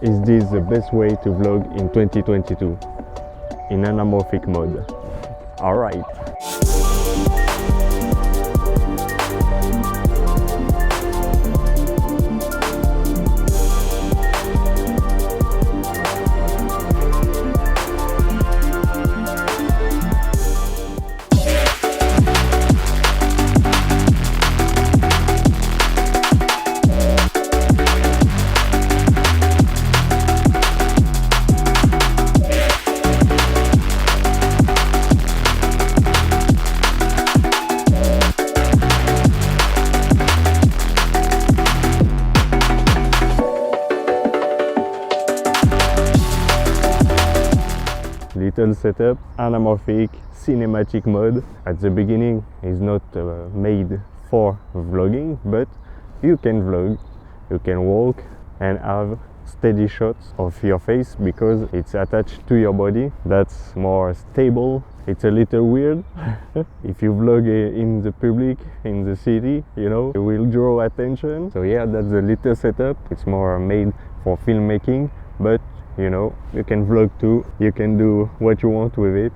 Is this the best way to vlog in 2022? In anamorphic mode. Alright. Little setup, anamorphic, cinematic mode. At the beginning is not made for vlogging, but you can vlog, you can walk and have steady shots of your face because it's attached to your body. That's more stable. It's a little weird. If you vlog in the public, in the city, you know, it will draw attention. So yeah, that's the little setup. It's more made for filmmaking, but you know, you can vlog too, you can do what you want with it.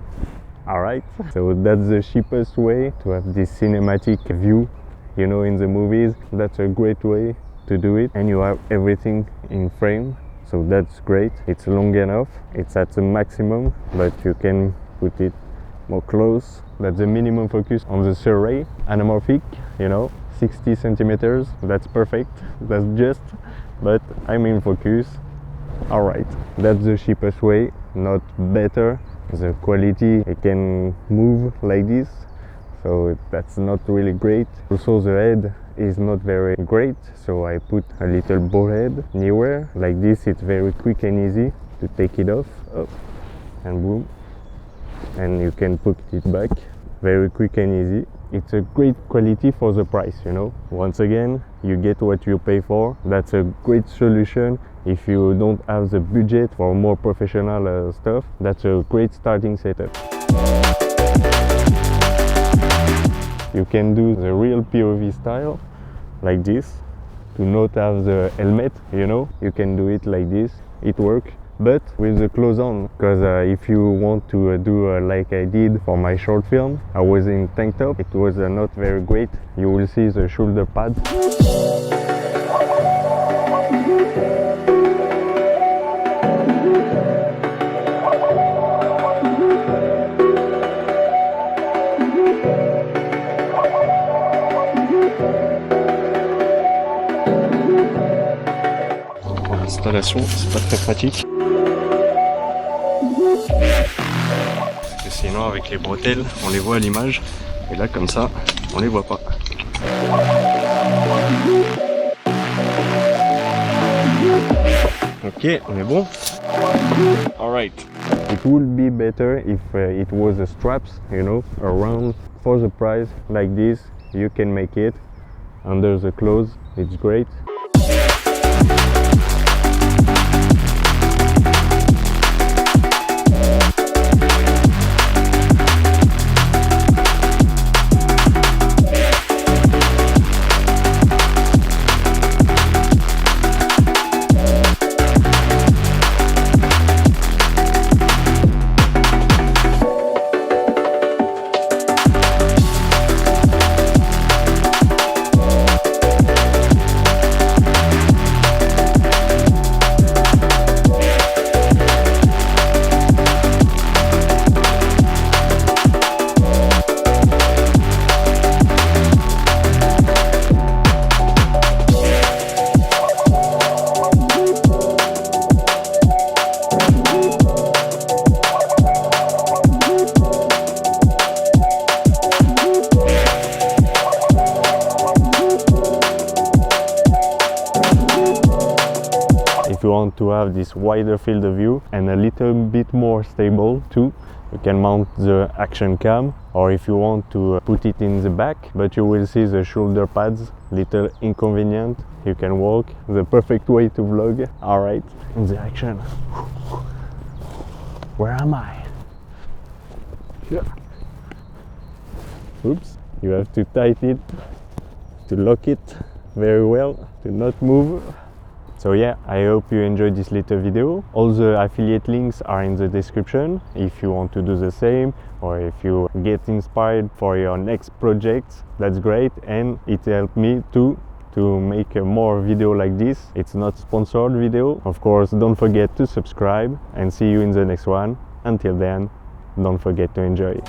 Alright, so that's the cheapest way to have this cinematic view, you know, in the movies. That's a great way to do it, and you have everything in frame, so that's great. It's long enough, it's at the maximum, but you can put it more close. That's the minimum focus on the Sirui Anamorphic, you know, 60 centimeters. That's perfect, that's just, but I'm in focus. Alright, that's the cheapest way, not better. The quality, it can move like this, so that's not really great. Also the head is not very great, so I put a little ball head newer. Like this, it's very quick and easy to take it off, up, and boom, and you can put it back. Very quick and easy. It's a great quality for the price, you know. Once again, you get what you pay for. That's a great solution if you don't have the budget for more professional stuff. That's a great starting setup. You can do the real POV style like this, to not have the helmet, you know. You can do it like this, it works, but with the clothes on, because if you want to do like I did for my short film, I was in tank top. It was not very great. You will see the shoulder pads. Pour l'installation, c'est pas très pratique. Parce que sinon, avec les bretelles, on les voit à l'image. Et là, comme ça, on les voit pas. Ok, on est bon. Alright. It would be better if it was a straps, you know, around. For the price like this, you can make it under the clothes. It's great. If you want to have this wider field of view and a little bit more stable too, you can mount the action cam, or if you want to put it in the back, but you will see the shoulder pads, little inconvenient. You can walk, the perfect way to vlog. Alright, in the action. Where am I? Yeah. Oops, you have to tighten it, to lock it very well, to not move. So yeah, I hope you enjoyed this little video. All the affiliate links are in the description if you want to do the same, or if you get inspired for your next project. That's great, and it helped me to make a more video like this. It's not sponsored video. Of course, don't forget to subscribe, and see you in the next one. Until then, don't forget to enjoy.